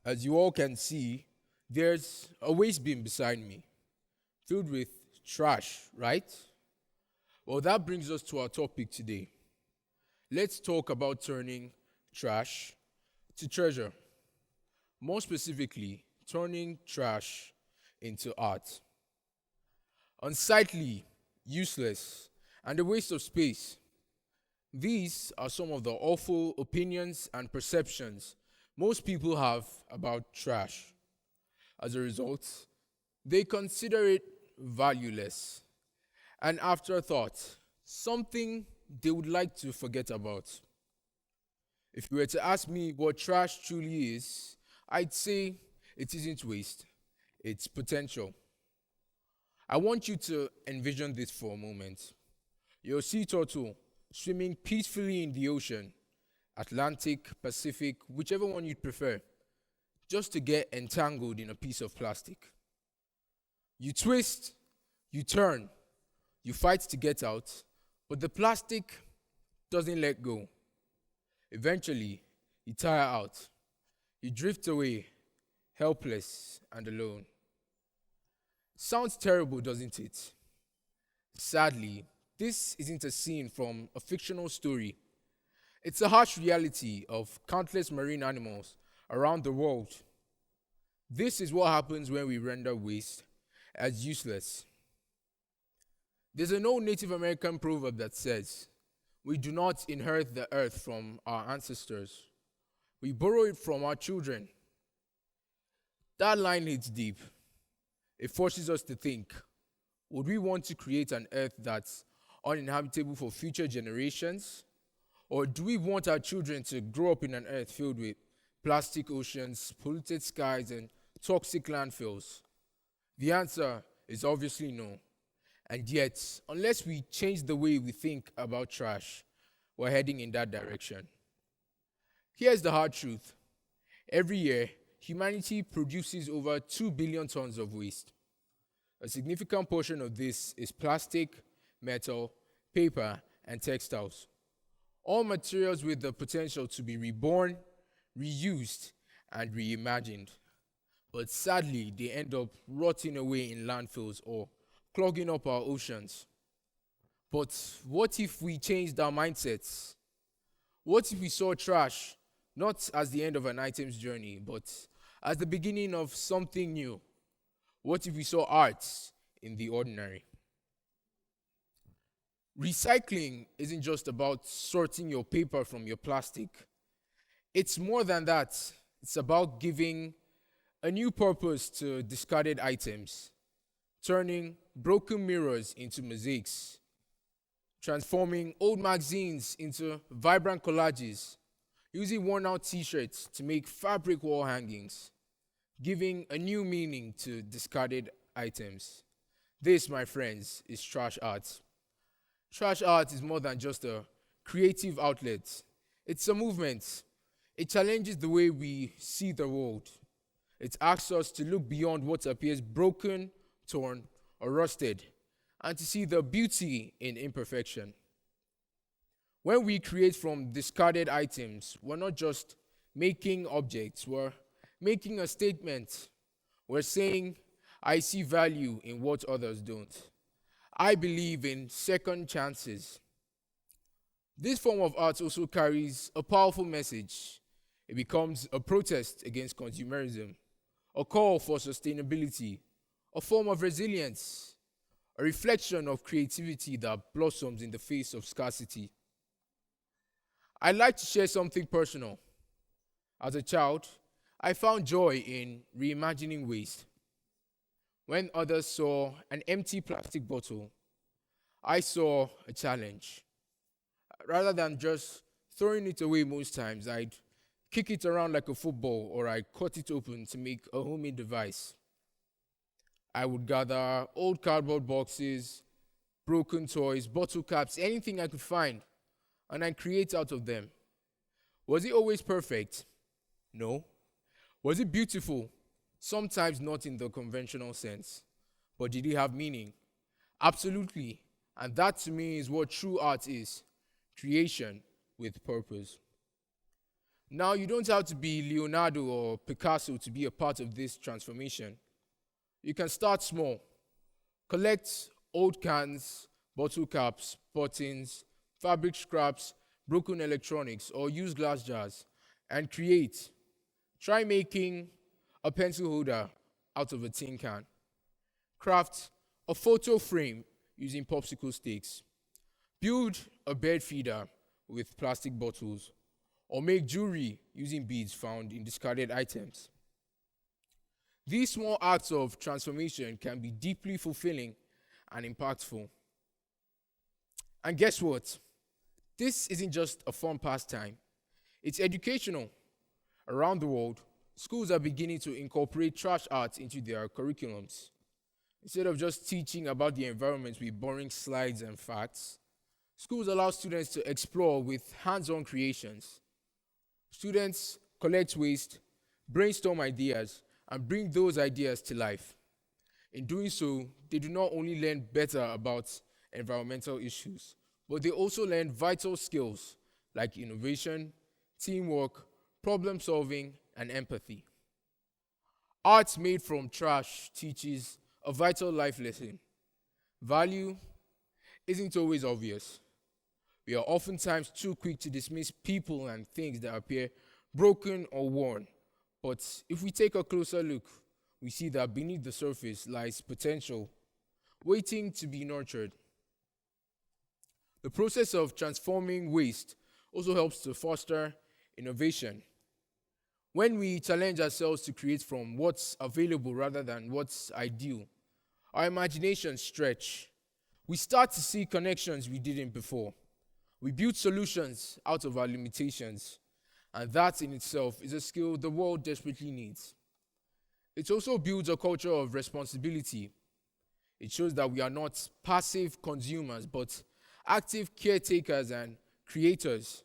As you all can see, there's a waste bin beside me, filled with trash, right? Well, that brings us to our topic today. Let's talk about turning trash to treasure. More specifically, turning trash into art. Unsightly, useless, and a waste of space. These are some of the awful opinions and perceptions most people have about trash. As a result, they consider it valueless, an afterthought, something they would like to forget about. If you were to ask me what trash truly is, I'd say it isn't waste, it's potential. I want you to envision this for a moment. You're a sea turtle swimming peacefully in the ocean, Atlantic, Pacific, whichever one you'd prefer, just to get entangled in a piece of plastic. You twist, you turn, you fight to get out, but the plastic doesn't let go. Eventually, you tire out. You drift away, helpless and alone. Sounds terrible, doesn't it? Sadly, this isn't a scene from a fictional story. It's a harsh reality of countless marine animals around the world. This is what happens when we render waste as useless. There's an old Native American proverb that says, "We do not inherit the earth from our ancestors. We borrow it from our children." That line hits deep. It forces us to think, would we want to create an earth that's uninhabitable for future generations? Or do we want our children to grow up in an earth filled with plastic oceans, polluted skies, and toxic landfills? The answer is obviously no. And yet, unless we change the way we think about trash, we're heading in that direction. Here's the hard truth. Every year, humanity produces over 2 billion tons of waste. A significant portion of this is plastic, metal, paper, and textiles. All materials with the potential to be reborn, reused, and reimagined. But sadly, they end up rotting away in landfills or clogging up our oceans. But what if we changed our mindsets? What if we saw trash not as the end of an item's journey, but as the beginning of something new? What if we saw art in the ordinary? Recycling isn't just about sorting your paper from your plastic. It's more than that. It's about giving a new purpose to discarded items, turning broken mirrors into mosaics, transforming old magazines into vibrant collages, using worn-out t-shirts to make fabric wall hangings, giving a new meaning to discarded items. This, my friends, is trash art. Trash art is more than just a creative outlet. It's a movement. It challenges the way we see the world. It asks us to look beyond what appears broken, torn, or rusted, and to see the beauty in imperfection. When we create from discarded items, we're not just making objects, we're making a statement. We're saying, I see value in what others don't. I believe in second chances. This form of art also carries a powerful message. It becomes a protest against consumerism, a call for sustainability, a form of resilience, a reflection of creativity that blossoms in the face of scarcity. I'd like to share something personal. As a child, I found joy in reimagining waste. When others saw an empty plastic bottle, I saw a challenge. Rather than just throwing it away most times, I'd kick it around like a football or I'd cut it open to make a homemade device. I would gather old cardboard boxes, broken toys, bottle caps, anything I could find, and I'd create out of them. Was it always perfect? No. Was it beautiful? Sometimes not in the conventional sense. But did it have meaning? Absolutely. And that to me is what true art is. Creation with purpose. Now, you don't have to be Leonardo or Picasso to be a part of this transformation. You can start small. Collect old cans, bottle caps, buttons, fabric scraps, broken electronics, or use glass jars and create. Try making a pencil holder out of a tin can. Craft a photo frame using popsicle sticks. Build a bird feeder with plastic bottles, or make jewelry using beads found in discarded items. These small acts of transformation can be deeply fulfilling and impactful. And guess what? This isn't just a fun pastime, it's educational. Around the world, schools are beginning to incorporate trash art into their curriculums. Instead of just teaching about the environment with boring slides and facts, schools allow students to explore with hands-on creations. Students collect waste, brainstorm ideas, and bring those ideas to life. In doing so, they do not only learn better about environmental issues, but they also learn vital skills like innovation, teamwork, problem solving, and empathy. Art made from trash teaches a vital life lesson. Value isn't always obvious. We are oftentimes too quick to dismiss people and things that appear broken or worn. But if we take a closer look, we see that beneath the surface lies potential, waiting to be nurtured. The process of transforming waste also helps to foster innovation. When we challenge ourselves to create from what's available rather than what's ideal, our imaginations stretch. We start to see connections we didn't before. We build solutions out of our limitations, and that in itself is a skill the world desperately needs. It also builds a culture of responsibility. It shows that we are not passive consumers, but active caretakers and creators.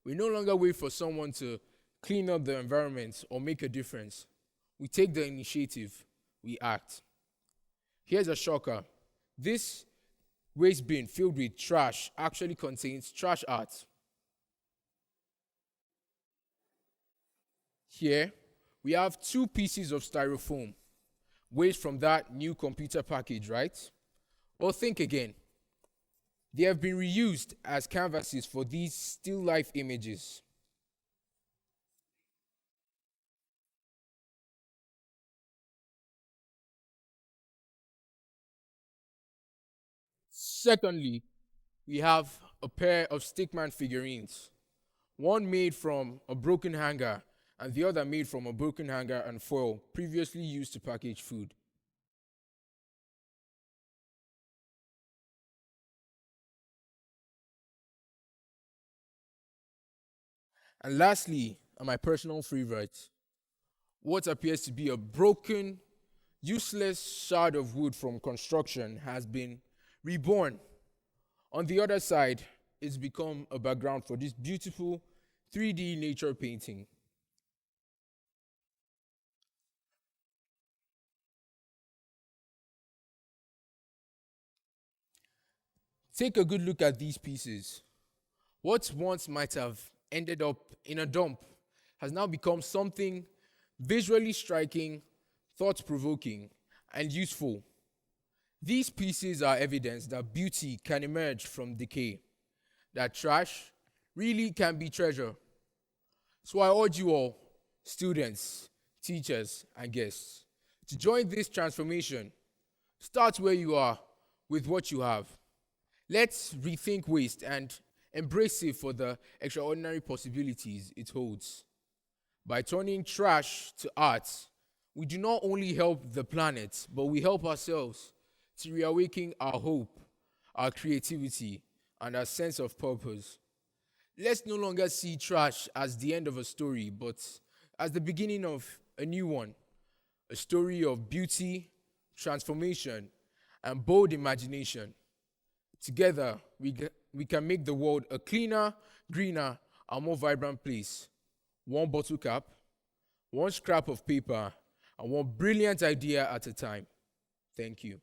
We no longer wait for someone to clean up the environment or make a difference. We take the initiative, we act. Here's a shocker. This waste bin filled with trash actually contains trash art. Here, we have 2 pieces of styrofoam, waste from that new computer package, right? Well, think again. They have been reused as canvases for these still life images. Secondly, we have a pair of stickman figurines, one made from a broken hanger and the other made from a broken hanger and foil previously used to package food. And lastly, and my personal favorite, what appears to be a broken, useless shard of wood from construction has been reborn. On the other side, it's become a background for this beautiful 3D nature painting. Take a good look at these pieces. What once might have ended up in a dump has now become something visually striking, thought provoking, and useful. These pieces are evidence that beauty can emerge from decay, that trash really can be treasure. So I urge you all, students, teachers, and guests, to join this transformation. Start where you are with what you have. Let's rethink waste and embrace it for the extraordinary possibilities it holds. By turning trash to art, we do not only help the planet, but we help ourselves to reawaken our hope, our creativity, and our sense of purpose. Let's no longer see trash as the end of a story, but as the beginning of a new one, a story of beauty, transformation, and bold imagination. Together, we can make the world a cleaner, greener, and more vibrant place. One bottle cap, one scrap of paper, and one brilliant idea at a time. Thank you.